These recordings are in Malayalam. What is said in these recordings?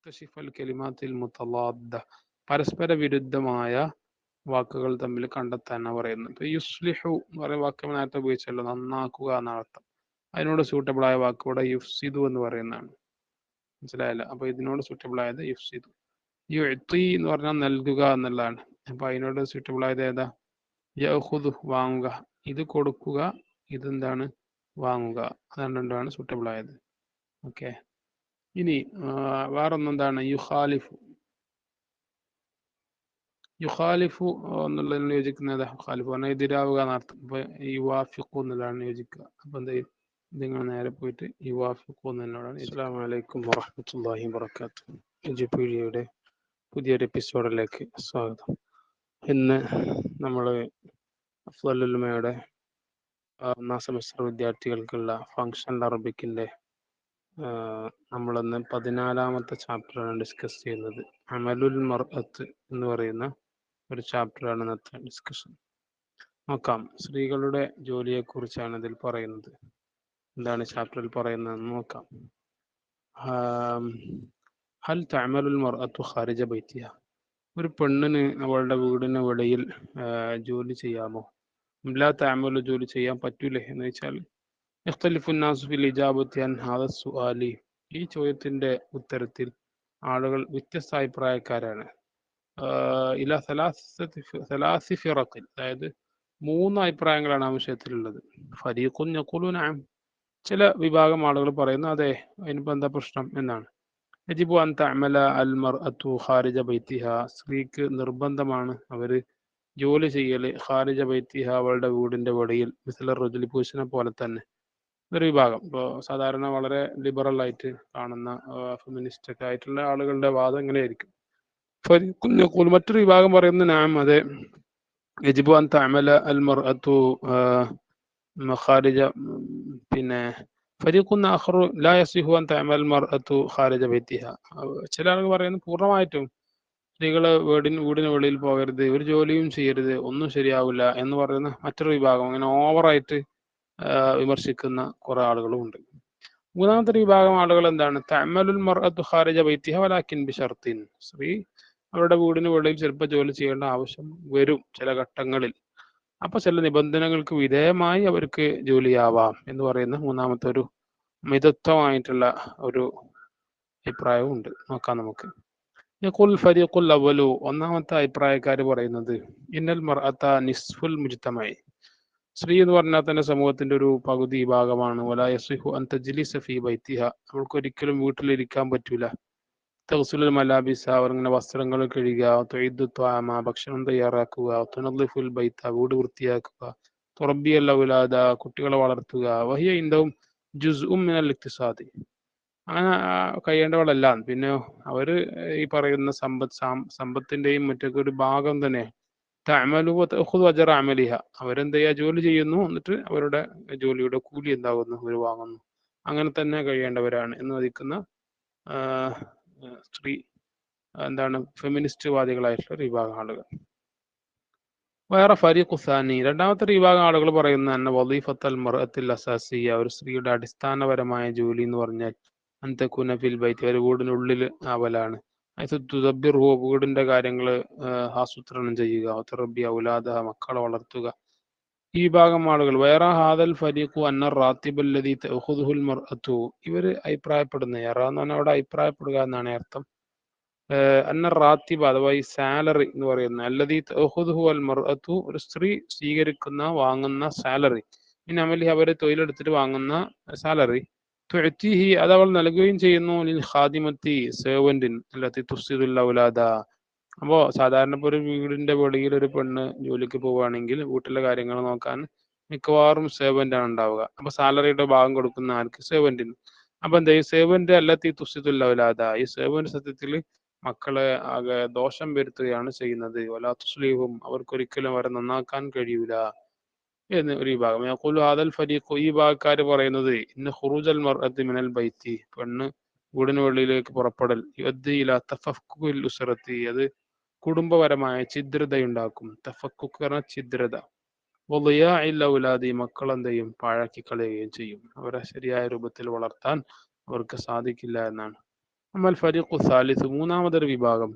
യക്തശിഫൽ കലിമാത്തിൽ മുതലാദ്ദ, പരസ്പര വിരുദ്ധമായ വാക്കുകൾ തമ്മിൽ കണ്ടെത്താനാണ് പറയുന്നത്. ഇപ്പൊ യുസ്ലിഹു എന്ന് പറയുന്ന വാക്ക് നമ്മൾ നേരത്തെ ഉപയോഗിച്ചല്ലോ, നന്നാക്കുക എന്നാണ് അർത്ഥം. അതിനോട് സൂട്ടബിൾ ആയ വാക്ക് ഇവിടെ യുഫ്സിദു എന്ന് പറയുന്നതാണ്. മനസ്സിലായല്ലോ? അപ്പൊ ഇതിനോട് സൂട്ടബിൾ ആയത് യുഫ്സിദു. യുഅ്തി എന്ന് പറഞ്ഞാൽ നൽകുക എന്നുള്ളതാണ്. അപ്പൊ അതിനോട് സൂട്ടബിൾ ആയത് ഏതാ? യഖുദു, വാങ്ങുക. ഇത് കൊടുക്കുക, ഇതെന്താണ്? വാങ്ങുക. അത് രണ്ടാണ് സൂട്ടബിൾ ആയത്. ഓക്കെ. ഇനി വേറൊന്നെന്താണ്? യുഖാലിഫു. യുഖാലിഫു എന്നുള്ളതിന് യോജിക്കുന്നത് ഖാലിഫു പറഞ്ഞാൽ എതിരാവുക എന്നർത്ഥം. അപ്പൊ യുവാഫിഖു എന്നുള്ളതാണ് യോജിക്കുക. അപ്പൊ എന്ത് ചെയ്യും? നിങ്ങൾ നേരെ പോയിട്ട് യുവാഫിഖു എന്നതിനോടാണ്. അസ്സലാമു അലൈക്കും വറഹ്മത്തുള്ളാഹി വബറകാതുഹു. എജുപീഡിയയുടെ പുതിയൊരു എപ്പിസോഡിലേക്ക് സ്വാഗതം. ഇന്ന് നമ്മൾ അഫ്ളലുൽ ഉലമയുടെ ഒന്നാം സെമസ്റ്റർ വിദ്യാർത്ഥികൾക്കുള്ള ഫങ്ഷണൽ അറബിക്കിന്റെ നമ്മളിന്ന് 14ാമത്തെ ചാപ്റ്ററാണ് ഡിസ്കസ് ചെയ്യുന്നത്. അമലുൽ മർഅത്ത് എന്ന് പറയുന്ന ഒരു ചാപ്റ്ററാണ് ഇന്നത്തെ ഡിസ്കഷൻ. നോക്കാം, സ്ത്രീകളുടെ ജോലിയെ കുറിച്ചാണ് ഇതിൽ പറയുന്നത്. എന്താണ് ചാപ്റ്ററിൽ പറയുന്നതെന്ന് നോക്കാം. ഹൽ തഅമലുൽ മർഅത്തു ഖാരിജ ബൈതിഹ, ഒരു പെണ്ണിന് അവളുടെ വീടിന് വെളിയിൽ ജോലി ചെയ്യാമോ? ലാ തഅമലു, ജോലി ചെയ്യാൻ പറ്റൂലേ എന്ന് വെച്ചാൽ യഖ്തലിഫു നാസു ഫിൽ ഇജാബത്തി അൻ ഹാദ സുആലി, ഈ ചോദ്യത്തിന്റെ ഉത്തരത്തിൽ ആളുകൾ വ്യത്യസ്ത അഭിപ്രായക്കാരാണ്. ഇല സലാസി ഫിറഖിൻ, അതായത് 3 അഭിപ്രായങ്ങളാണ് ആ വിഷയത്തിലുള്ളത്. ഫരീഖുൻ യഖൂലു നഅം, ചില വിഭാഗം ആളുകൾ പറയുന്നു അതെ, അതിനിപ്പോ എന്താ പ്രശ്നം എന്നാണ്. യജിബു അൻ തഅമല അൽ മർഅത്തു ഖാരിജ ബൈതിഹ, സ്ത്രീക്ക് നിർബന്ധമാണ് അവര് ജോലി ചെയ്യല് ഖാരിജ ബൈതിഹ, അവളുടെ വീടിന്റെ വെളിയിൽ, മിസ്ല റജുലി, പുരുഷനെ പോലെ തന്നെ. ഒരു വിഭാഗം ഇപ്പോൾ സാധാരണ വളരെ ലിബറൽ ആയിട്ട് കാണുന്ന ഫെമിനിസ്റ്റ് ഒക്കെ ആയിട്ടുള്ള ആളുകളുടെ വാദം എങ്ങനെയായിരിക്കും. മറ്റൊരു വിഭാഗം പറയുന്ന നാം, അതെ, യജിബു അൻ തഅമല അൽ മർഅത്തു ഖാരിജ, പിന്നെ ഫരീഖുൻ ആഖറു ലാ യസിഹു അൻ തഅമൽ മർഅത്തു ഖാരിജ ബൈതിഹ, ചില ആളുകൾ പറയുന്നത് പൂർണ്ണമായിട്ടും സ്ത്രീകള് വീടിന് വെളിയിൽ പോകരുത്, ഒരു ജോലിയും ചെയ്യരുത്, ഒന്നും ശരിയാവില്ല എന്ന് പറയുന്ന മറ്റൊരു വിഭാഗം, അങ്ങനെ ഓവറായിട്ട് വിമർശിക്കുന്ന കുറെ ആളുകളും ഉണ്ട്. മൂന്നാമത്തെ വിഭാഗം ആളുകൾ എന്താണ്? തഅമലുൽ മർഅത്തു ഖാരിജ ബൈതിഹ വലാകിൻ ബിശർത്തിൻ, സ്ത്രീ അവരുടെ വീടിന് വെളിയിൽ ചിലപ്പോൾ ജോലി ചെയ്യേണ്ട ആവശ്യം വരും ചില ഘട്ടങ്ങളിൽ, അപ്പൊ ചില നിബന്ധനകൾക്ക് വിധേയമായി അവർക്ക് ജോലിയാവാം എന്ന് പറയുന്ന മൂന്നാമത്തെ ഒരു മിതത്വമായിട്ടുള്ള ഒരു അഭിപ്രായവും ഉണ്ട്. നോക്കാം നമുക്ക്. യഖുൽ ഫരീഖുൽ അവലു, ഒന്നാമത്തെ അഭിപ്രായക്കാർ പറയുന്നത് ഇന്നൽ മർഅത നിസ്ഫുൽ മുജ്തമഇ, സ്ത്രീ എന്ന് പറഞ്ഞാൽ തന്നെ സമൂഹത്തിന്റെ ഒരു പകുതി ഭാഗമാണ്. വലാ യസിഹു അൻ തജ്ലിസ ഫീ ബൈതിഹ, അവൾക്ക് ഒരിക്കലും വീട്ടിലിരിക്കാൻ പറ്റൂല. തഗ്സുലുൽ മലാബിസ, അവരിങ്ങനെ വസ്ത്രങ്ങൾ കഴുകുക, തുഇദ്ദു ത്വഅമ, ഭക്ഷണം തയ്യാറാക്കുക, തുനദ്ദിഫുൽ ബൈത, വീട് വൃത്തിയാക്കുക, തുറബിയൽ ഔലാദ, കുട്ടികളെ വളർത്തുക, വഹിയ ഇൻദഹും ജുസ്ഉം മിനൽ ഇഖ്തിസാദി, അങ്ങനെ കഴിയേണ്ടവളല്ല. പിന്നെ അവര് ഈ പറയുന്ന സമ്പത്തിന്റെയും മറ്റൊക്കെ ഒരു ഭാഗം തന്നെ. തഅമലു വതഖുദു അജ്റ അമലിഹ, അവരെന്ത് ചെയ്യുക? ജോലി ചെയ്യുന്നു, എന്നിട്ട് അവരുടെ ജോലിയുടെ കൂലി എന്താകുന്നു? അവർ വാങ്ങുന്നു. അങ്ങനെ തന്നെ കഴിയേണ്ടവരാണ് എന്ന് വധിക്കുന്ന സ്ത്രീ എന്താണ് ഫെമിനിസ്റ്റ് വാദികളായിട്ടുള്ള ഒരു വിഭാഗം ആളുകൾ. വേറെ ഫരീഖു സാനി, രണ്ടാമത്തെ വിഭാഗം ആളുകൾ പറയുന്ന തന്നെ വദീഫത്തുൽ മർഅത്തിൽ അസാസിയ, ഒരു സ്ത്രീയുടെ അടിസ്ഥാനപരമായ ജോലി എന്ന് പറഞ്ഞാൽ അന്തകുന ഫിൽ ബൈത്ത്, ഒരു വീടിനുള്ളിൽ ആവലാണ്. തുദബ്ബിറുഹു, വീടിന്റെ കാര്യങ്ങൾ ആസൂത്രണം ചെയ്യുക, തുറബി ഔലാദ, മക്കളെ വളർത്തുക. ഈ വിഭാഗം ആളുകൾ വേറെ ഹാദൽ ഫരീഖു അന്ന റാത്തിബല്ലദീ തഅഖുദുഹുൽ മർഅത്തു, ഇവര് അഭിപ്രായപ്പെടുന്ന, യറ എന്ന് പറഞ്ഞാൽ അവിടെ അഭിപ്രായപ്പെടുക എന്നാണ് അർത്ഥം. അന്ന റാത്തിബ് അഥവാ ഈ സാലറി എന്ന് പറയുന്ന, അല്ലദീ തഅഖുദുഹു അൽ മർഅത്തു, ഒരു സ്ത്രീ സ്വീകരിക്കുന്ന വാങ്ങുന്ന സാലറി, ഇൻ അമലി, അവര് തൊഴിലെടുത്തിട്ട് വാങ്ങുന്ന സാലറി, തുഅ്തിഹി, അത് അവൾ നൽകുകയും ചെയ്യുന്നു, ലിൽ ഖാദിമത്തി, സെർവന്റിന്, അല്ലത്തി തുഫ്സിദുൽ ഔലാദ. അപ്പോൾ സാധാരണ ഇപ്പോൾ ഒരു വീടിന്റെ വെളിയിൽ ഒരു പെണ്ണ് ജോലിക്ക് പോവുകയാണെങ്കിൽ വീട്ടിലെ കാര്യങ്ങൾ നോക്കാൻ മിക്കവാറും സെർവന്റ് ആണ് ഉണ്ടാവുക. അപ്പൊ സാലറിയുടെ ഭാഗം കൊടുക്കുന്ന ആർക്ക്? സെർവന്റിന്. അപ്പൊ എന്താ ഈ സെർവന്റ് അല്ലത്തി തുഫ്സിദുൽ ഔലാദ, ഈ സെർവന്റ് സത്യത്തിൽ മക്കളെ ആകെ ദോഷം വരുത്തുകയാണ് ചെയ്യുന്നത്. വലാ തുസ്ലിഹും, അവർക്കൊരിക്കലും അവരെ നന്നാക്കാൻ കഴിയൂല എന്ന് ഒരു വിഭാഗം. യഖൂലു ഹാദൽ ഫരീഖു, ഈ വിഭാഗക്കാർ പറയുന്നത് ഇന്ന ഖുറൂജൽ മർഅത്തി മിനൽ ബൈത്തി, പെണ്ണ് വീടിന് വെളിയിലേക്ക് പുറപ്പെടൽ, യുദ്ദി ഇലാ തഫക്കുൽ ഉസ്റത്തി, അത് കുടുംബപരമായ ഛിദ്രതയുണ്ടാക്കും. തഫക്കുക്ക് പറഞ്ഞ ഛിദ്രത. വളിയാഇൽ ഔലാദി, മക്കൾ എന്ത് ചെയ്യും? പാഴാക്കി കളയുകയും ചെയ്യും. അവരെ ശരിയായ രൂപത്തിൽ വളർത്താൻ അവർക്ക് സാധിക്കില്ല എന്നാണ്. അമൽ ഫരീഖു സാലിസ്, മൂന്നാമതൊരു വിഭാഗം,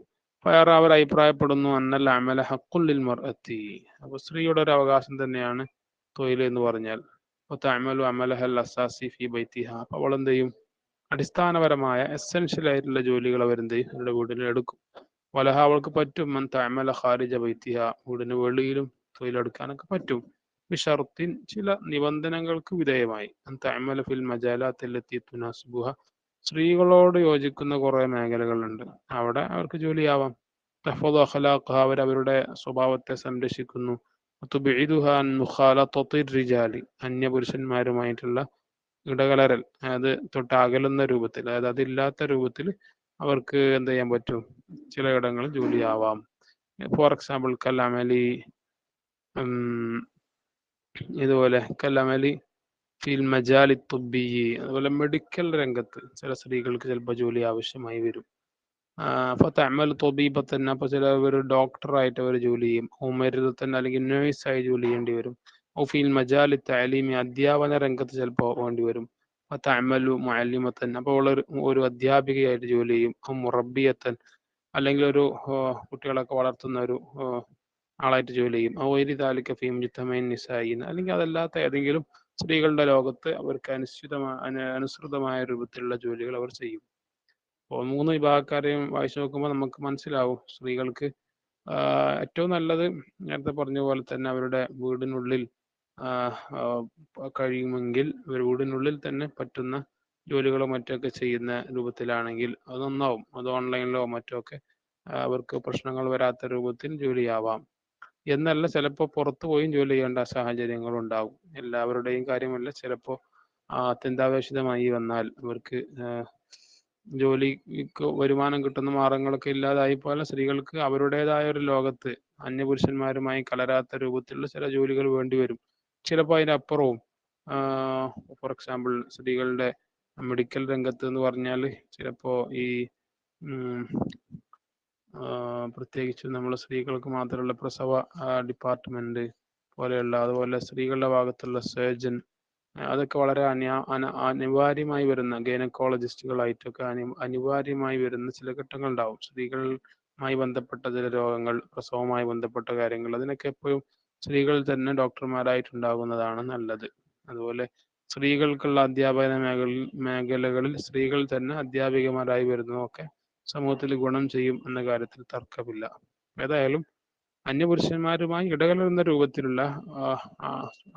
ഫയറ, അവർ അഭിപ്രായപ്പെടുന്നു, അന്നൽ അമല ഹഖുൽ മർഅത്തി, അപ്പൊ സ്ത്രീയുടെ ഒരു അവകാശം തന്നെയാണ് തൊഴിൽ എന്ന് പറഞ്ഞാൽ. തഅമലു അമലഹൽ അസാസി ഫി ബൈത്തിഹ, അപ്പൊ അവൾ എന്ത് ചെയ്യും, അടിസ്ഥാനപരമായ എസെൻഷ്യൽ ആയിട്ടുള്ള ജോലികൾ അവരെന്ത് ചെയ്യും, അവരുടെ വീട്ടിൽ എടുക്കും. വലഹ, അവൾക്ക് പറ്റും, മൻ തഅമല ഖാരിജ ബൈത്തിഹ, വീടിന് വെളിയിലും തൊഴിലെടുക്കാനൊക്കെ പറ്റും. ബിഷർത്തിൻ, ചില നിബന്ധനകൾക്ക് വിധേയമായി. അൻ തഅമല ഫിൽ മജാലാത്തി അല്ലത്തി തുനാസിബുഹ, സ്ത്രീകളോട് യോജിക്കുന്ന കുറെ മേഖലകളുണ്ട്, അവിടെ അവർക്ക് ജോലിയാവാം. തഹ്ഫദു അഖ്ലാഖഹ, അവരവരുടെ സ്വഭാവത്തെ സംരക്ഷിക്കുന്നു. തുബഇദുഹ അൻ മുഖാലത്തത്തി റിജാലി, അന്യ പുരുഷന്മാരുമായിട്ടുള്ള ഇടകലരൽ, അത് തൊട്ട് അകലുന്ന രൂപത്തിൽ, അതായത് അതില്ലാത്ത രൂപത്തിൽ അവർക്ക് എന്ത് ചെയ്യാൻ പറ്റും, ചിലയിടങ്ങളിൽ ജോലിയാവാം. ഫോർ എക്സാമ്പിൾ കല്ലമലി, ഇതുപോലെ കല്ലമലി ഫിൽ മജാലി തുബ്ബി, അതുപോലെ മെഡിക്കൽ രംഗത്ത് ചില സ്ത്രീകൾക്ക് ചിലപ്പോൾ ജോലി ആവശ്യമായി വരും. അപ്പോൾ തഅമൽ തൊബീബത്തൻ, അപ്പോൾ ചിലവർ ഡോക്ടറായിട്ട് അവർ ജോലി ചെയ്യും. ഉമരിതത്തൻ, അല്ലെങ്കിൽ നേഴ്സായി ജോലി ചെയ്യേണ്ടി വരും. ഫിൽ മജാലി തഅലീമി, അധ്യാപന രംഗത്ത് ചിലപ്പോൾ വേണ്ടി വരും. തഅമലു മുഅല്ലിമത്തൻ, അപ്പോൾ ഒരു അധ്യാപികയായിട്ട് ജോലി ചെയ്യും. മുറബിയത്തൻ, അല്ലെങ്കിൽ ഒരു കുട്ടികളൊക്കെ വളർത്തുന്ന ഒരു ആളായിട്ട് ജോലി ചെയ്യും. ഒരു താലിക്ക ഫീം ജിത്തമൈൻ നിസായി, അല്ലെങ്കിൽ അതല്ലാത്ത ഏതെങ്കിലും സ്ത്രീകളുടെ ലോകത്ത് അവർക്ക് അനുസൃതമായ രൂപത്തിലുള്ള ജോലികൾ അവർ ചെയ്യും. അപ്പോൾ മൂന്ന് വിഭാഗക്കാരെയും വായിച്ചു നോക്കുമ്പോൾ നമുക്ക് മനസ്സിലാവും, സ്ത്രീകൾക്ക് ഏറ്റവും നല്ലത് നേരത്തെ പറഞ്ഞ പോലെ തന്നെ അവരുടെ വീടിനുള്ളിൽ കഴിയുമെങ്കിൽ ഒരു വീടിനുള്ളിൽ തന്നെ പറ്റുന്ന ജോലികളോ മറ്റൊക്കെ ചെയ്യുന്ന രൂപത്തിലാണെങ്കിൽ അത് നന്നാവും. അത് ഓൺലൈനിലോ മറ്റോ ഒക്കെ അവർക്ക് പ്രശ്നങ്ങൾ വരാത്ത രൂപത്തിൽ ജോലിയാവാം. എന്നല്ല, ചിലപ്പോൾ പുറത്തു പോയും ജോലി ചെയ്യേണ്ട സാഹചര്യങ്ങൾ ഉണ്ടാവും. എല്ലാവരുടെയും കാര്യമല്ല, ചിലപ്പോൾ അത്യന്താപേക്ഷിതമായി വന്നാൽ അവർക്ക് ജോലിക്ക് വരുമാനം കിട്ടുന്ന മാർഗങ്ങളൊക്കെ ഇല്ലാതായി പോലെ സ്ത്രീകൾക്ക് അവരുടേതായ ഒരു ലോകത്ത് അന്യപുരുഷന്മാരുമായി കലരാത്ത രൂപത്തിലുള്ള ചില ജോലികൾ വേണ്ടി വരും. ചിലപ്പോൾ അതിനപ്പുറവും. ഫോർ എക്സാമ്പിൾ സ്ത്രീകളുടെ മെഡിക്കൽ രംഗത്ത് എന്ന് പറഞ്ഞാൽ ചിലപ്പോൾ ഈ പ്രത്യേകിച്ച് നമ്മൾ സ്ത്രീകൾക്ക് മാത്രമുള്ള പ്രസവ ഡിപ്പാർട്ട്മെന്റ് പോലെയുള്ള, അതുപോലെ സ്ത്രീകളുടെ ഭാഗത്തുള്ള സർജൻ, അതൊക്കെ വളരെ അനിവാര്യമായി വരുന്ന ഗൈനക്കോളജിസ്റ്റുകളായിട്ടൊക്കെ അനിവാര്യമായി വരുന്ന ചില ഘട്ടങ്ങളുണ്ടാവും. സ്ത്രീകളുമായി ബന്ധപ്പെട്ട ചില രോഗങ്ങൾ, പ്രസവവുമായി ബന്ധപ്പെട്ട കാര്യങ്ങൾ, അതിനൊക്കെ എപ്പോഴും സ്ത്രീകൾ തന്നെ ഡോക്ടർമാരായിട്ടുണ്ടാകുന്നതാണ് നല്ലത്. അതുപോലെ സ്ത്രീകൾക്കുള്ള അധ്യാപന മേഖലകളിൽ സ്ത്രീകൾ തന്നെ അധ്യാപികമാരായി വരുന്നതൊക്കെ സമൂഹത്തിൽ ഗുണം ചെയ്യും എന്ന കാര്യത്തിൽ തർക്കമില്ല. ഏതായാലും അന്യപുരുഷന്മാരുമായി ഇടകലരുന്ന രൂപത്തിലുള്ള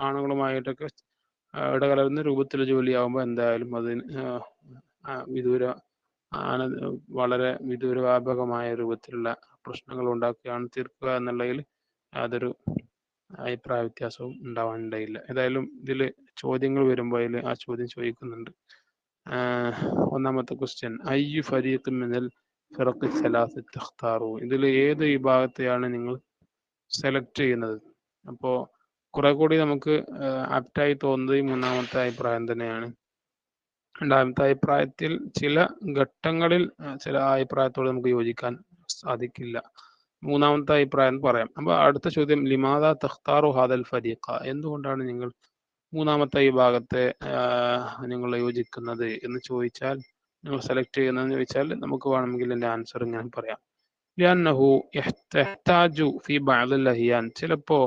ആണുങ്ങളുമായിട്ടൊക്കെ ഇടകലരുന്ന രൂപത്തിൽ ജോലിയാകുമ്പോൾ എന്തായാലും അതിന് വളരെ വിദൂരവ്യാപകമായ രൂപത്തിലുള്ള പ്രശ്നങ്ങൾ ഉണ്ടാക്കുകയാണ് തീർക്കുക എന്നുള്ളതിൽ യാതൊരു അഭിപ്രായ വ്യത്യാസവും ഉണ്ടാവാനിടയില്ല. ഏതായാലും ഇതിൽ ചോദ്യങ്ങൾ വരുമ്പോൾ അതിൽ ആ ചോദ്യം ചോദിക്കുന്നുണ്ട്. ഒന്നാമത്തെ ക്വസ്റ്റ്യൻ, അയ്യു ഫരീഖ് മിനൽ ഫിറഖി സലാസ തഖ്താറു, ഇതിൽ ഏത് വിഭാഗത്തെയാണ് നിങ്ങൾ സെലക്ട് ചെയ്യുന്നത്? അപ്പോൾ കുറെ കൂടി നമുക്ക് ആപ്റ്റായി തോന്നുന്നത് ഈ മൂന്നാമത്തെ അഭിപ്രായം തന്നെയാണ്. രണ്ടാമത്തെ അഭിപ്രായത്തിൽ ചില ഘട്ടങ്ങളിൽ ചില അഭിപ്രായത്തോട് നമുക്ക് യോജിക്കാൻ സാധിക്കില്ല. മൂന്നാമത്തെ അഭിപ്രായം പറയാം. അപ്പൊ അടുത്ത ചോദ്യം, ലിമാദ തഖ്താറു ഹാദൽ ഫരീഖ, എന്തുകൊണ്ടാണ് നിങ്ങൾ മൂന്നാമത്തെ വിഭാഗത്തെ നിങ്ങൾ യോജിക്കുന്നത് എന്ന് ചോദിച്ചാൽ, നിങ്ങൾ സെലക്ട് ചെയ്യുന്നതെന്ന് ചോദിച്ചാൽ, നമുക്ക് വേണമെങ്കിൽ എൻ്റെ ആൻസർ ഞാൻ പറയാം. ലിഅന്നഹു യഹ്താജു ഫി ബഅദിൽ അഹ്യാൻ, ചിലപ്പോ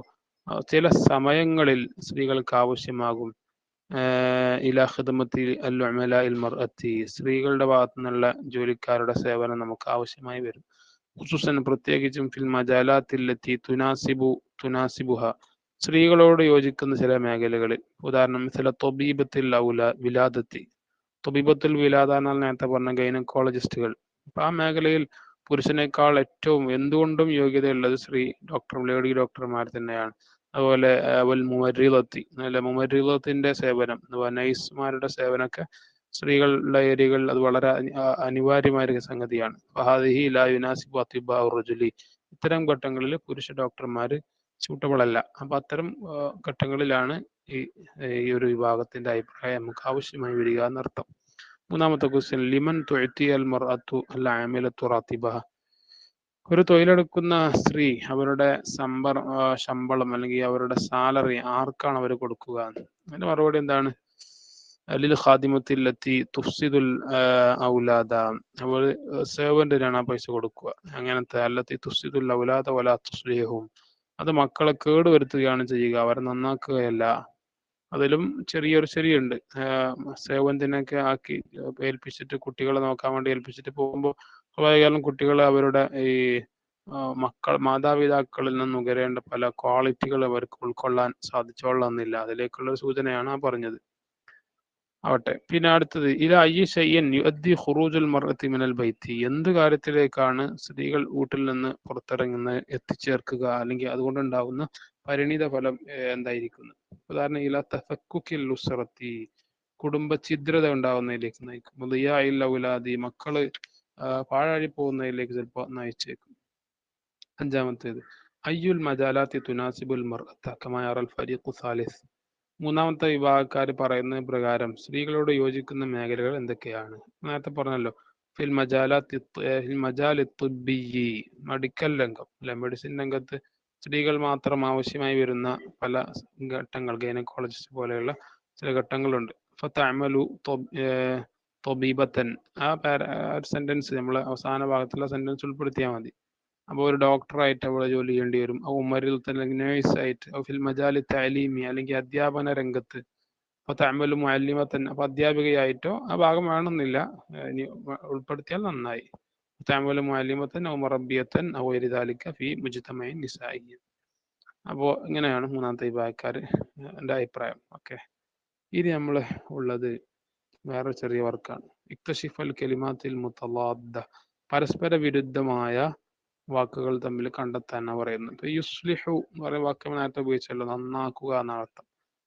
ചില സമയങ്ങളിൽ സ്ത്രീകൾക്ക് ആവശ്യമാകും ഇലാ ഖിദ്മത്തി അൽ ഉമലാഇൽ മർഅത്തി, സ്ത്രീകളുടെ ഭാഗത്തു നിന്നുള്ള ജോലിക്കാരുടെ സേവനം നമുക്ക് ആവശ്യമായി വരും. ഖുസൂസൻ, പ്രത്യേകിച്ചും ഫിൽ മജാലാത്തില്ലത്തി തുനാസിബുഹ, സ്ത്രീകളോട് യോജിക്കുന്ന ചില മേഖലകളിൽ. ഉദാഹരണം, ചില തൊബീബത്തിൽ വിലാദത്തി, തൊബീബത്തുൽ വിലാദ എന്നാൽ നേരത്തെ പറഞ്ഞ ഗൈനക്കോളജിസ്റ്റുകൾ. അപ്പൊ ആ മേഖലയിൽ പുരുഷനേക്കാൾ ഏറ്റവും എന്തുകൊണ്ടും യോഗ്യതയുള്ളത് ലേഡി ഡോക്ടർമാർ തന്നെയാണ്. അതുപോലെ മുമരിളത്തി, അല്ല മുമരിളത്തിന്റെ സേവനം, നഴ്സുമാരുടെ സേവനമൊക്കെ സ്ത്രീകളുടെ ഏരിയകളിൽ അത് വളരെ അനിവാര്യമായ ഒരു സംഗതിയാണ്. ഫഹാദിഹി ലാ യുനാസിബു അത്തിബാഉ റജുലി, ഇത്തരം ഘട്ടങ്ങളിൽ പുരുഷ ഡോക്ടർമാർ സ്യൂട്ടബിൾ അല്ല. അപ്പൊ അത്തരം ഘട്ടങ്ങളിലാണ് ഈ ഒരു വിഭാഗത്തിന്റെ അഭിപ്രായം നമുക്ക് ആവശ്യമായി വരിക എന്നർത്ഥം. മൂന്നാമത്തെ ക്വസ്റ്റ്യൻ, ലിമൻ തുഅതി അൽ മർഅതു അൽ ആമിലതു റാത്തിബഹ, ഒരു തൊഴിലെടുക്കുന്ന സ്ത്രീ അവരുടെ ശമ്പളം അല്ലെങ്കിൽ അവരുടെ സാലറി ആർക്കാണ് അവർ കൊടുക്കുക? അതിന്റെ മറുപടി എന്താണ്? ലിൽ ഖാദിമത്തില്ലത്തി തുഫ്സിദുൽ ഔലാദ, അവൾ സേവന്റിനാണ് ആ പൈസ കൊടുക്കുക. അങ്ങനത്തെ അല്ലത്തി തുഫ്സിദുൽ ഔലാദ വലാ തുസ്ലിഹും, അത് മക്കളെ കേടുവരുത്തുകയാണ് ചെയ്യുക, അവരെ നന്നാക്കുകയല്ല. അതിലും ചെറിയൊരു ശരിയുണ്ട്. സേവന്തിനൊക്കെ ആക്കി ഏൽപ്പിച്ചിട്ട് കുട്ടികളെ നോക്കാൻ വേണ്ടി ഏൽപ്പിച്ചിട്ട് പോകുമ്പോൾ സ്വാഭാവികം കുട്ടികൾ അവരുടെ ഈ മാതാപിതാക്കളിൽ നിന്ന് നുകരേണ്ട പല ക്വാളിറ്റികൾ അവർക്ക് ഉൾക്കൊള്ളാൻ സാധിച്ചോളണമെന്നില്ല. അതിലേക്കുള്ള ഒരു സൂചനയാണ് ആ പറഞ്ഞത്. ആവട്ടെ. പിന്നെ അടുത്തത് ഇലാ അയ്യി ഷൈഇൻ യുഅദ്ദി ഖുറൂജുൽ മർഅത്തി മിനൽ ബൈത്തി, എന്ത് കാര്യത്തിലേക്കാണ് സ്ത്രീകൾ വീട്ടിൽ നിന്ന് പുറത്തിറങ്ങുന്നത് എത്തിച്ചേർക്കുക, അല്ലെങ്കിൽ അതുകൊണ്ടുണ്ടാവുന്ന പരിണിത ഫലം എന്തായിരിക്കുന്നു. ഉദാഹരണം ഇലാ തഫക്കുക്കിൽ ഉസ്റത്തി, കുടുംബ ഛിദ്രത ഉണ്ടാവുന്നതിലേക്ക് നയിക്കും. ദിയാഇൽ ഔലാദി, മക്കള് പാഴാഴി പോകുന്നതിലേക്ക് ചിലപ്പോൾ നയിച്ചേക്കും. അഞ്ചാമത്തേത് അയ്യുൽ മജാലാത്തി തുനാസിബുൽ മർഅത്ത കമാ യറൽ ഫരീഖു സാലിസ്, മൂന്നാമത്തെ വിഭാഗക്കാർ പറയുന്ന പ്രകാരം സ്ത്രീകളോട് യോജിക്കുന്ന മേഖലകൾ എന്തൊക്കെയാണ്. നേരത്തെ പറഞ്ഞല്ലോ, ഫിൽ മജാലി തുബ്ബിയ്യി, മെഡിക്കൽ രംഗം അല്ലെ, മെഡിസിൻ രംഗത്ത് സ്ത്രീകൾ മാത്രം ആവശ്യമായി വരുന്ന പല ഘട്ടങ്ങൾ, ഗൈനക്കോളജിസ്റ്റ് പോലെയുള്ള ചില ഘട്ടങ്ങളുണ്ട്. ഫതഅമലു തൊബീബത്തൻ, ആ സെന്റൻസ് നമ്മൾ അവസാന ഭാഗത്തുള്ള സെന്റൻസ് ഉൾപ്പെടുത്തിയാൽ മതി. അപ്പോൾ ഒരു ഡോക്ടറായിട്ട് അവിടെ ജോലി ചെയ്യേണ്ടി വരും. ഉമരിൽ തന്നെ നേഴ്സായിട്ട്, ഫിൽ മജാലി തഅലീമി, അല്ലെങ്കിൽ അധ്യാപന രംഗത്ത്. അപ്പോൾ തഅമലു മുഅല്ലിമത്തൻ, അപ്പോൾ അധ്യാപികയായിട്ടോ, ആ ഭാഗം വേണമെന്നില്ല, ഇനി ഉൾപ്പെടുത്തിയാൽ നന്നായി. തഅമലു മുഅല്ലിമത്തൻ ഔ മുറബ്ബിയത്തൻ ഔ ഗൈരി ദാലിക ഫീ മുജ്തമഇൻ നിസാഇ. അപ്പോൾ ഇങ്ങനെയാണ് മൂന്നാമത്തെ വിഭാഗക്കാർ എൻ്റെ അഭിപ്രായം. ഓക്കെ, ഇനി നമ്മൾ ഉള്ളത് വേറെ ചെറിയ വർക്കാണ്. ഇക്തശിഫൽ കലിമാത്തിൽ മുതലാദ്ദ, പരസ്പര വിരുദ്ധമായ വാക്കുകൾ തമ്മിൽ കണ്ടെത്താനാണ് പറയുന്നത്. ഇപ്പൊ യുസ്ലിഹു എന്ന് പറയുന്ന വാക്ക് നേരത്തെ ഉപയോഗിച്ചല്ലോ, നന്നാക്കുക എന്നാണ് അർത്ഥം.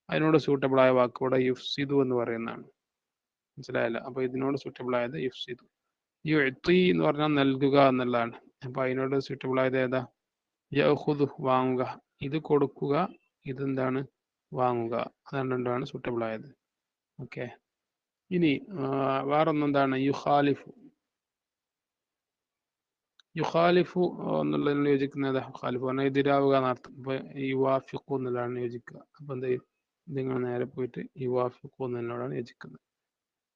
അതിനോട് സൂട്ടബിൾ ആയ വാക്ക് ഇവിടെ യുഫ്സിദു എന്ന് പറയുന്നതാണ്. മനസ്സിലായല്ലോ? അപ്പൊ ഇതിനോട് സൂട്ടബിൾ ആയത് യുഫ്സിദു. യുഅ്തി എന്ന് പറഞ്ഞാൽ നൽകുക എന്നുള്ളതാണ്. അപ്പൊ അതിനോട് സൂട്ടബിൾ ആയത് ഏതാ? യഖുദു, വാങ്ങുക. ഇത് കൊടുക്കുക, ഇതെന്താണ്? വാങ്ങുക. അതാണ് രണ്ടാണ് സൂട്ടബിൾ ആയത്. ഓക്കെ, ഇനി വേറൊന്നെന്താണ്? യുഖാലിഫു. യുഖാലിഫു എന്നുള്ളതിന് യോജിക്കുന്നത് ഖാലിഫു പറഞ്ഞാൽ എതിരാവുക എന്നർത്ഥം. ഇപ്പൊ യുവാഫിഖു എന്നുള്ളതാണ് യോജിക്കുക. അപ്പൊ എന്ത് ചെയ്യും? നിങ്ങൾ നേരെ പോയിട്ട് യുവാഫിഖു എന്നതിനോടാണ് യോജിക്കുന്നത്.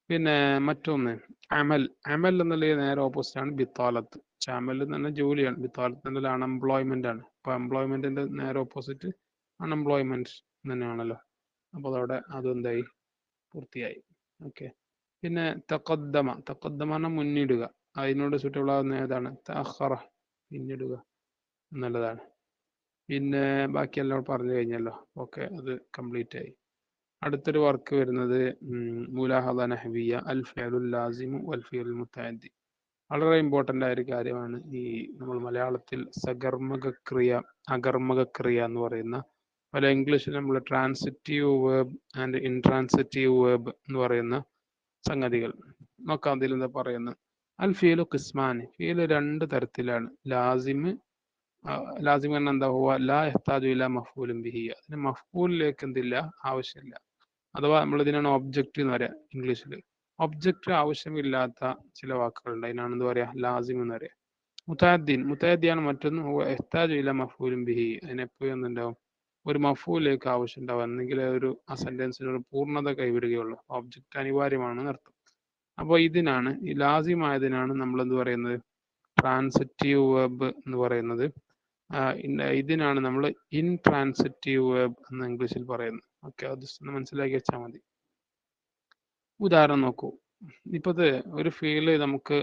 പിന്നെ മറ്റൊന്ന് അമൽ. അമൽ എന്നുള്ളത് നേരെ ഓപ്പോസിറ്റ് ആണ് ബിത്താലത്ത്. അമൽ എന്ന് പറഞ്ഞാൽ ജോലിയാണ്. ബിത്താലത്ത് എന്നുള്ള അൺഎംപ്ലോയ്മെന്റ് ആണ്. അപ്പൊ എംപ്ലോയ്മെന്റിന്റെ നേരെ ഓപ്പോസിറ്റ് അൺഎംപ്ലോയ്മെന്റ് തന്നെയാണല്ലോ. അപ്പൊ അതോടെ അതെന്തായി? പൂർത്തിയായി. ഓക്കെ, പിന്നെ തഖദ്ദമ. തഖദ്ദമ പറഞ്ഞാൽ മുന്നിടുക. അതിനോട് സൂട്ടബിൾ ആകുന്ന ഏതാണ്? തഅഖറ, പിന്നിടുക എന്നുള്ളതാണ്. പിന്നെ ബാക്കിയെല്ലാം പറഞ്ഞു കഴിഞ്ഞല്ലോ. ഓക്കെ, അത് കംപ്ലീറ്റ് ആയി. അടുത്തൊരു വർക്ക് വരുന്നത് മുലാഹദ നഹ്വിയ അൽ ഫിഅലുൽ ലാസിമു വൽ ഫിഅലുൽ മുതഅദ്ദി. വളരെ ഇമ്പോർട്ടൻ്റ് ആയ ഒരു കാര്യമാണ്. ഈ നമ്മൾ മലയാളത്തിൽ സകർമ്മക ക്രിയ, അകർമ്മക ക്രിയ എന്ന് പറയുന്ന, പല ഇംഗ്ലീഷിൽ നമ്മൾ transitive verb and intransitive verb എന്ന് പറയുന്ന സംഗതികൾ നോക്കാം. അതിൽ എന്താ പറയുന്നത്? അൽ ഫീലു ഖിസ്മാനി, ഫീല് രണ്ട് തരത്തിലാണ്. ലാസിം പറഞ്ഞാൽ എന്താ? ഹുവ ലാ യഹ്താജു ഇലാ മഫ്ഊലിൻ ബിഹി, അതിന് മഫ്ഊലിലേക്ക് എന്തില്ല? ആവശ്യമില്ല. അഥവാ നമ്മൾ ഇതിനാണ് ഒബ്ജക്റ്റ് എന്ന് പറയാം ഇംഗ്ലീഷിൽ. ഒബ്ജക്റ്റ് ആവശ്യമില്ലാത്ത ചില വാക്കുകളുണ്ട്, അതിനാണ് എന്താ പറയാ? ലാസിം എന്ന് പറയാം. മുതഅദ്ദിയാണ് മറ്റൊന്ന്. ഹുവ യഹ്താജു ഇലാ മഫ്ഊലിൻ ബിഹി, അതിനെപ്പോഴും എന്തുണ്ടാവും? ഒരു മഫ്ഊലിലേക്ക് ആവശ്യം ഉണ്ടാവും, എന്നെങ്കിൽ ഒരു ആ സെന്റൻസിന് ഒരു പൂർണ്ണത കൈവിടുകയുള്ളൂ. ഒബ്ജക്റ്റ് അനിവാര്യമാണെന്ന് അർത്ഥം. അപ്പോൾ ഇതിനാണ്, ഈ ലാസിമായതിനാണ് നമ്മൾ എന്ത് പറയുന്നത്? ട്രാൻസിറ്റീവ് വേർബ് എന്ന് പറയുന്നത്. ഇതിനാണ് നമ്മൾ ഇൻട്രാൻസിറ്റീവ് വേർബ് എന്ന് ഇംഗ്ലീഷിൽ പറയുന്നത്. ഓക്കെ, അത് മനസ്സിലാക്കി വെച്ചാൽ മതി. ഉദാഹരണം നോക്കൂ. ഇപ്പത് ഒരു ഫീല് നമുക്ക്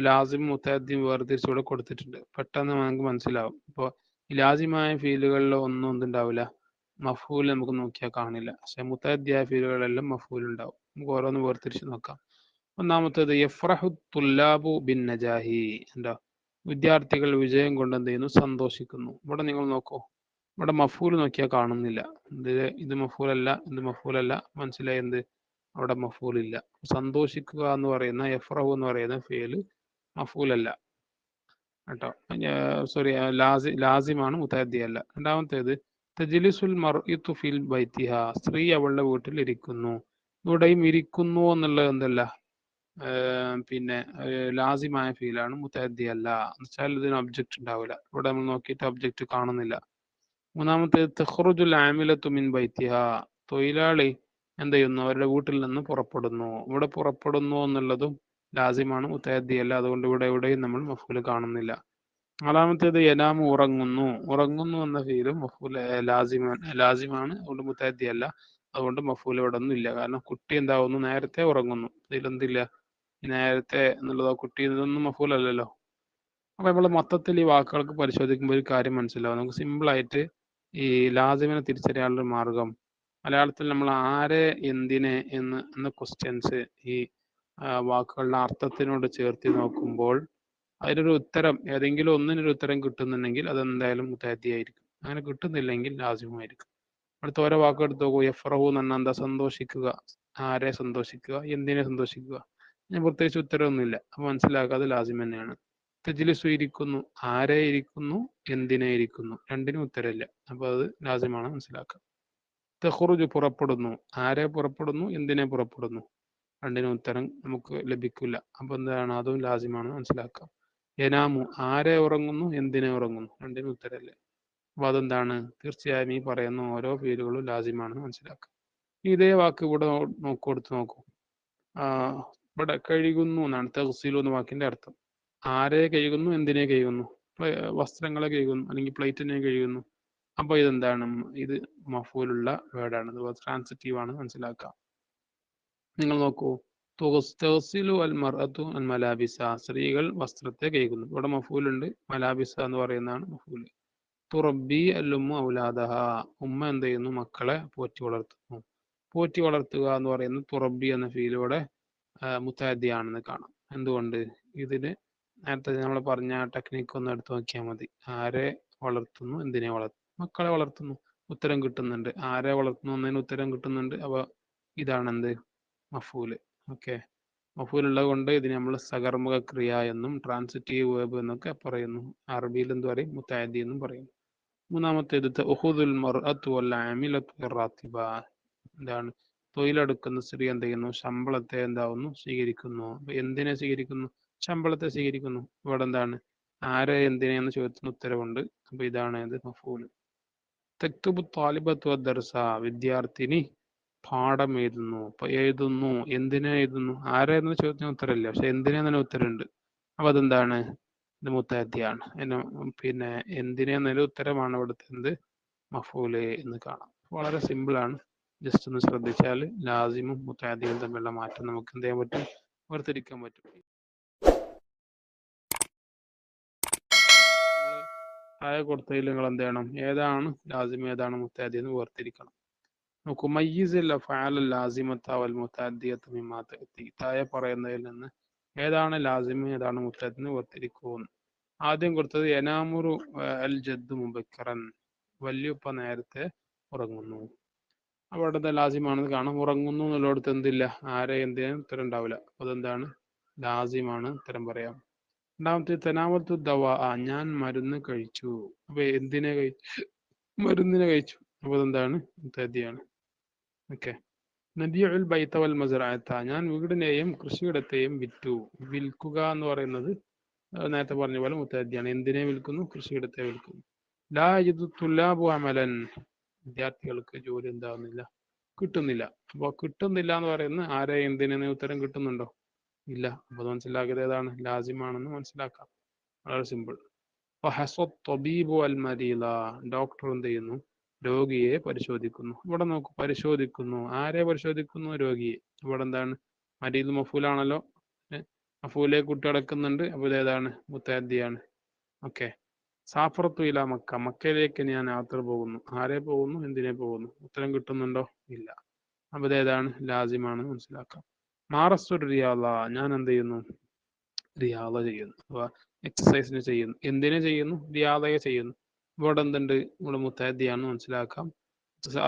ലാസിം മുതഅദ്ദിം വേർതിരിച്ചുകൂടെ കൊടുത്തിട്ടുണ്ട്. പെട്ടെന്ന് നമുക്ക് മനസ്സിലാവും. ഇപ്പോൾ ലാസിമായ ഫീലുകളിൽ ഒന്നും എന്തുണ്ടാവില്ല? മഫ്ഊൽ നമുക്ക് നോക്കിയാൽ കാണില്ല. പക്ഷെ മുതഅദ്ദിയായ ഫീലുകളെല്ലാം മഫ്ഊൽ ഉണ്ടാവും. നമുക്ക് ഓരോന്ന് വേർതിരിച്ച് നോക്കാം. ഒന്നാമത്തേത് യഫ്റഹു തുല്ലാബു ബിൻ നജാഹി, എന്താ? വിദ്യാർത്ഥികൾ വിജയം കൊണ്ട് എന്ത് ചെയ്യുന്നു? സന്തോഷിക്കുന്നു. ഇവിടെ നിങ്ങൾ നോക്കൂ, ഇവിടെ മഫ്ഊൽ നോക്കിയാൽ കാണുന്നില്ല. ഇത് മഫ്ഊലല്ല, ഇത് മഫ്ഊലല്ല. മനസ്സിലായി എന്ത്? അവിടെ മഫ്ഊൽ ഇല്ല. സന്തോഷിക്കുക എന്ന് പറയുന്ന യഫ്റഹു എന്ന് പറയുന്ന ഫീല് മഫ്ഊലല്ല കേട്ടോ. സോറി, ലാസിമാണ്, മുതഅദ്ദി അല്ല. രണ്ടാമത്തേത് തജ്ലിസുൽ മർഇതു ഫിൽ ബൈതിഹ, സ്ത്രീ അവളുടെ വീട്ടിൽ ഇരിക്കുന്നു. ഇവിടെയും ഇരിക്കുന്നു എന്നുള്ളത് എന്തല്ല? പിന്നെ ലാസിമായ ഫീലാണ്, മുതഅദ്ദി അല്ല. എന്നുവെച്ചാൽ ഇതിന് ഒബ്ജക്റ്റ് ഉണ്ടാവില്ല. ഇവിടെ നമ്മൾ നോക്കിയിട്ട് ഒബ്ജക്റ്റ് കാണുന്നില്ല. മൂന്നാമത്തേത് തഖ്റുജുൽ ആമിലത്തു മിൻ ബൈതിഹ, തൊഴിലാളി എന്ത് ചെയ്യുന്നു? അവരുടെ വീട്ടിൽ നിന്ന് പുറപ്പെടുന്നു. ഇവിടെ പുറപ്പെടുന്നു എന്നുള്ളതും ലാസിമാണ്, മുത്തഅദ്ദി അല്ല. അതുകൊണ്ട് ഇവിടെ എവിടെയും നമ്മൾ മഫ്ഊൽ കാണുന്നില്ല. നാലാമത്തേത് യനാമു, ഉറങ്ങുന്നു. ഉറങ്ങുന്നു എന്ന ഫീലും മഫ്ഊൽ ലാസിമാണ്, അതുകൊണ്ട് മുത്തഅദ്ദി അല്ല. അതുകൊണ്ട് മഫ്ഊൽ ഇവിടെ ഒന്നും ഇല്ല. കാരണം കുട്ടി എന്താവുന്നു? നേരത്തെ ഉറങ്ങുന്നു. ഇതിലെന്തില്ല? നേരത്തെ എന്നുള്ളതോ കുട്ടി ഇതൊന്നും മഫ്ഊൽ അല്ലല്ലോ. അപ്പൊ നമ്മൾ മൊത്തത്തിൽ ഈ വാക്കുകൾക്ക് പരിശോധിക്കുമ്പോൾ ഒരു കാര്യം മനസ്സിലാവും. നമുക്ക് സിമ്പിൾ ആയിട്ട് ഈ ലാസിമിനെ തിരിച്ചറിയാനുള്ള ഒരു മാർഗം, മലയാളത്തിൽ നമ്മൾ ആരെ, എന്തിനെ എന്ന ക്വസ്റ്റ്യൻസ് ഈ വാക്കുകളുടെ അർത്ഥത്തിനോട് ചേർത്ത് നോക്കുമ്പോൾ അതിനൊരു ഉത്തരം, ഏതെങ്കിലും ഒന്നിനൊരു ഉത്തരം കിട്ടുന്നുണ്ടെങ്കിൽ അത് എന്തായാലും മുത്തഅദ്ദി ആയിരിക്കും. അങ്ങനെ കിട്ടുന്നില്ലെങ്കിൽ ലാസിമായിരിക്കും. അടുത്ത ഓരോ വാക്ക് എടുത്ത് നോക്കൂ. യഫ്റഹു എന്ന് പറഞ്ഞാൽ എന്താ? സന്തോഷിക്കുക. ആരെ സന്തോഷിക്കുക? എന്തിനെ സന്തോഷിക്കുക? ഞാൻ പ്രത്യേകിച്ച് ഉത്തരവൊന്നുമില്ല. അപ്പൊ മനസ്സിലാക്കുക അത് ലാസിം തന്നെയാണ്. തജ്ലിസു, ഇരിക്കുന്നു. ആരെ ഇരിക്കുന്നു? എന്തിനെ ഇരിക്കുന്നു? രണ്ടിനും ഉത്തരമില്ല. അപ്പൊ അത് ലാസിമാണ്, മനസ്സിലാക്കുക. തഖ്റുജു, പുറപ്പെടുന്നു. ആരെ പുറപ്പെടുന്നു? എന്തിനെ പുറപ്പെടുന്നു? രണ്ടിനും ഉത്തരം നമുക്ക് ലഭിക്കില്ല. അപ്പൊ എന്താണ്? അതും ലാസിമാണ്, മനസ്സിലാക്കുക. യനാമു, ആരെ ഉറങ്ങുന്നു? എന്തിനെ ഉറങ്ങുന്നു? രണ്ടിനും ഉത്തരമില്ല. അപ്പൊ അതെന്താണ്? തീർച്ചയായും ഈ പറയുന്ന ഓരോ പേരുകളും ലാസിമാണെന്ന് മനസ്സിലാക്കുക. ഇതേ വാക്ക് ഇവിടെ കൊടുത്ത് നോക്കൂ. ഇവിടെ കഴുകുന്നു എന്നാണ് തഗ്സിലു എന്ന വാക്കിന്റെ അർത്ഥം. ആരെ കഴുകുന്നു? എന്തിനെ കഴുകുന്നു? വസ്ത്രങ്ങളെ കഴുകുന്നു, അല്ലെങ്കിൽ പ്ലേറ്റിനെ കഴുകുന്നു. അപ്പൊ ഇതെന്താണ്? ഇത് മഫൂലുള്ള വേർഡാണ്, ട്രാൻസിറ്റീവ് ആണ്, മനസ്സിലാക്കുക. നിങ്ങൾ നോക്കൂ. തഗ്സിലു അൽ മർഅതു അൽ മലാബിസ, സ്ത്രീകൾ വസ്ത്രത്തെ കഴുകുന്നു. ഇവിടെ മഫൂലുണ്ട്, മലാബിസ എന്ന് പറയുന്നതാണ് മഫൂല്. തുറബി അല്ലുമ്മ ഔലാദഹ, ഉമ്മ എന്ത് ചെയ്യുന്നു? മക്കളെ പോറ്റി വളർത്തുന്നു. പോറ്റി വളർത്തുക എന്ന് പറയുന്നത് തുറബി എന്ന ഫീലോടെ മുത്തഅദ്ദി ആണെന്ന് കാണാം. എന്തുകൊണ്ട്? ഇതിന് നേരത്തെ നമ്മൾ പറഞ്ഞ ടെക്നിക്ക് ഒന്ന് എടുത്ത് നോക്കിയാൽ മതി. ആരെ വളർത്തുന്നു? എന്തിനെ വളർത്തുന്നു? മക്കളെ വളർത്തുന്നു. ഉത്തരം കിട്ടുന്നുണ്ട്. ആരെ വളർത്തുന്നു എന്നതിന് ഉത്തരം കിട്ടുന്നുണ്ട്. അപ്പൊ ഇതാണ് എന്ത്? മഫൂല്. ഓക്കെ. മഫൂൽ ഉള്ളത് കൊണ്ട് ഇതിനെ നമ്മൾ സകർമ്മക ക്രിയ എന്നും ട്രാൻസിറ്റീവ് വേർബ് എന്നൊക്കെ പറയുന്നു. അറബിയിൽ എന്ത് പറയും? മുത്തഅദ്ദി എന്നും പറയും. മൂന്നാമത്തേത് തഅഖുദുൽ മർഅതു വൽ ആമിലതു റാത്തിബ, എന്താണ്? തൊഴിലെടുക്കുന്ന സ്ത്രീ എന്ത് ചെയ്യുന്നു? ശമ്പളത്തെ എന്താവുന്നു? സ്വീകരിക്കുന്നു. അപ്പൊ എന്തിനെ സ്വീകരിക്കുന്നു? ശമ്പളത്തെ സ്വീകരിക്കുന്നു. ഇവിടെ എന്താണ്? ആരെ, എന്തിനെ എന്ന ചോദ്യത്തിന് ഉത്തരവുണ്ട്. അപ്പൊ ഇതാണ് ഇത് മഫൂല്. തക്തുബു താലിബത്തു ദർസ, വിദ്യാർത്ഥിനി പാഠം എഴുതുന്നു. അപ്പൊ എഴുതുന്നു. എന്തിനെ എഴുതുന്നു? ആരെ എന്ന ചോദ്യത്തിന് ഉത്തരമില്ല, പക്ഷെ എന്തിനെ തന്നെ ഉത്തരമുണ്ട്. അപ്പൊ അതെന്താണ്? ഇത് മുത്തഅദ്ദിയാണ്. പിന്നെ എന്തിനെ എന്നൊരു ഉത്തരമാണ് ഇവിടുത്തെ എന്ത്? മഫൂല് എന്ന് കാണാം. വളരെ സിമ്പിൾ ആണ്. ജസ്റ്റ് ഒന്ന് ശ്രദ്ധിച്ചാൽ ലാസിമും മുത്തഅദ്ദിയും തമ്മിലുള്ള മാറ്റം നമുക്ക് എന്ത് ചെയ്യാൻ പറ്റും? വേർതിരിക്കാൻ പറ്റും. താഴെ കൊടുത്തതിൽ നിങ്ങൾ എന്ത് ചെയ്യണം? ഏതാണ് ലാസിം, ഏതാണ് മുത്തഅദ്ദി എന്ന് വേർതിരിക്കണം. നോക്കൂ. മയ്യിസിൽ അഫ്ആൽ ലാസിമത്ത വൽ മുതഅദ്ദിയത മിമ്മാ തഅതി, താഴെ പറയുന്നതിൽ നിന്ന് ഏതാണ് ലാസിം, ഏതാണ് മുത്തഅദ്ദി എന്ന് വേർതിരിക്കുന്നു. ആദ്യം കൊടുത്തത് യനാമുറു അൽ ജദ്ദു മുബക്കറൻ, വല്യുപ്പ നേരത്തെ ഉറങ്ങുന്നു. അവിടുത്തെ ലാസിമാണെന്ന് കാണാം. ഉറങ്ങുന്നു എന്നുള്ളിടത്ത് എന്തില്ല? ആരെ, എന്തിനും ഉത്തരം ഉണ്ടാവില്ല. അതെന്താണ്? ലാസിമാണ്, ഉത്തരം പറയാം. രണ്ടാമത്തെ തനാവത്തു ദവാ, ഞാൻ മരുന്ന് കഴിച്ചു. അപ്പൊ എന്തിനെ കഴിച്ചു? മരുന്നിനെ കഴിച്ചു. അപ്പൊ അതെന്താണ്? മുത്തഅദ്ദിയാണ്. ഓക്കെ. നബിയുൽ ബൈത വൽ മസ്റഅത, ഞാൻ വീടിനെയും കൃഷിയിടത്തെയും വിറ്റു. വിൽക്കുക എന്ന് പറയുന്നത് നേരത്തെ പറഞ്ഞ പോലെ മുത്തഅദ്ദിയാണ്. എന്തിനെ വിൽക്കുന്നു? കൃഷിയിടത്തെ വിൽക്കുന്നു. ലാ യജിദു തുല്ലാബു അമലൻ, വിദ്യാർത്ഥികൾക്ക് ജോലി എന്താവുന്നില്ല? കിട്ടുന്നില്ല. അപ്പൊ കിട്ടുന്നില്ല എന്ന് പറയുന്നത് ആരെ, എന്തിനെ ഉത്തരം കിട്ടുന്നുണ്ടോ? ഇല്ല. അപ്പൊ മനസ്സിലാക്കിയത് ഏതാണ്? ലാസിമാണെന്ന് മനസ്സിലാക്കാം. വളരെ സിമ്പിൾ. ഡോക്ടർ എന്ത് ചെയ്യുന്നു? രോഗിയെ പരിശോധിക്കുന്നു. ഇവിടെ നോക്കൂ. പരിശോധിക്കുന്നു. ആരെ പരിശോധിക്കുന്നു? രോഗിയെ. ഇവിടെ എന്താണ്? മരീദ് മഫൂലാണല്ലോ. മഫൂലെ കുട്ടി അടക്കുന്നുണ്ട്. അപ്പോൾ ഇതേതാണ്? മുത്തഅദ്ദിയാണ്. ഓക്കെ. സാഫറത്തു ഇല മക്ക, മക്കയിലേക്ക് ഞാൻ യാത്ര പോകുന്നു. ആരെ പോകുന്നു? എന്തിനെ പോകുന്നു? ഉത്തരം കിട്ടുന്നുണ്ടോ? ഇല്ല. അപ്പൊ ഇതേതാണ്? ലാസിമാണെന്ന് മനസ്സിലാക്കാം. മാറസ്തു റിയാദ, ഞാൻ എന്ത് ചെയ്യുന്നു? റിയാദ ചെയ്യുന്നു. അഥവാ എക്സസൈസിന് ചെയ്യുന്നു. എന്തിനെ ചെയ്യുന്നു? റിയാദയെ ചെയ്യുന്നു. ഇവിടെ എന്തുണ്ട്? ഇവിടെ മുത്തഅദ്ദിയാണെന്ന് മനസ്സിലാക്കാം.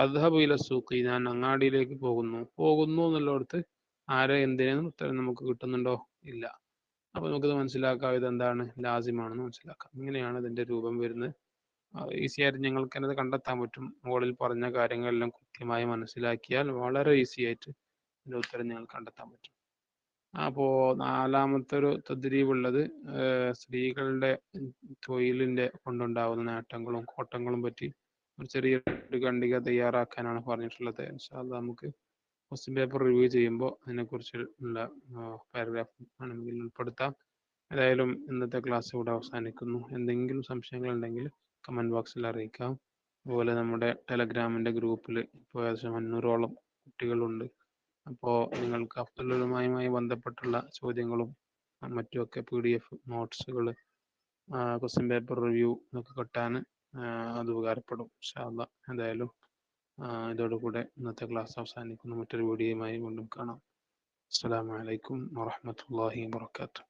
അദ്ഹബു ഇല സൂഖി, ഞാൻ അങ്ങാടിയിലേക്ക് പോകുന്നു. പോകുന്നു എന്നുള്ളിടത്ത് ആരെ, എന്തിനെന്ന് ഉത്തരം നമുക്ക് കിട്ടുന്നുണ്ടോ? ഇല്ല. അപ്പൊ നമുക്കിത് മനസ്സിലാക്കാം ഇതെന്താണ്? ലാസിമാണെന്ന് മനസ്സിലാക്കാം. ഇങ്ങനെയാണ് ഇതിന്റെ രൂപം വരുന്നത്. ഈസി ആയിട്ട് ഞങ്ങൾക്ക് തന്നെ കണ്ടെത്താൻ പറ്റും. മുകളിൽ പറഞ്ഞ കാര്യങ്ങളെല്ലാം കൃത്യമായി മനസ്സിലാക്കിയാൽ വളരെ ഈസി ആയിട്ട് ഇതിന്റെ ഉത്തരം ഞങ്ങൾക്ക് കണ്ടെത്താൻ പറ്റും. അപ്പോ നാലാമത്തെ ഒരു തദ്രീബ് ഉള്ളത് സ്ത്രീകളുടെ തൊഴിലിന്റെ കൊണ്ടുണ്ടാവുന്ന നേട്ടങ്ങളും കോട്ടങ്ങളും പറ്റി ഒരു ചെറിയൊരു ഖണ്ഡിക തയ്യാറാക്കാനാണ് പറഞ്ഞിട്ടുള്ളത്. ഇൻഷാ അല്ലാഹ് നമുക്ക് ക്വസ്റ്റ്യൻ പേപ്പർ റിവ്യൂ ചെയ്യുമ്പോൾ അതിനെക്കുറിച്ചുള്ള പാരഗ്രാഫ് ആണെങ്കിൽ ഉൾപ്പെടുത്താം. ഏതായാലും ഇന്നത്തെ ക്ലാസ് ഇവിടെ അവസാനിക്കുന്നു. എന്തെങ്കിലും സംശയങ്ങളുണ്ടെങ്കിൽ കമൻറ്റ് ബോക്സിൽ അറിയിക്കാം. അതുപോലെ നമ്മുടെ ടെലഗ്രാമിൻ്റെ ഗ്രൂപ്പിൽ ഇപ്പോൾ ഏകദേശം 500ഓളം കുട്ടികളുണ്ട്. അപ്പോൾ നിങ്ങൾക്ക് അഫ്ദലുമായി ബന്ധപ്പെട്ടുള്ള ചോദ്യങ്ങളും മറ്റുമൊക്കെ PDF നോട്ട്സുകൾ, ക്വസ്റ്റ്യൻ പേപ്പർ റിവ്യൂ ഒക്കെ കിട്ടാൻ അത് ഉപകാരപ്പെടും ഇൻഷാ അല്ലാഹ്. എന്തായാലും ഇതോടുകൂടെ ഇന്നത്തെ ക്ലാസ് അവസാനിക്കുന്നു. മറ്റൊരു വീഡിയോയുമായി വീണ്ടും കാണാം. അസ്സലാമു അലൈക്കും വറഹ്മത്തുള്ളാഹി വബറകാതുഹു.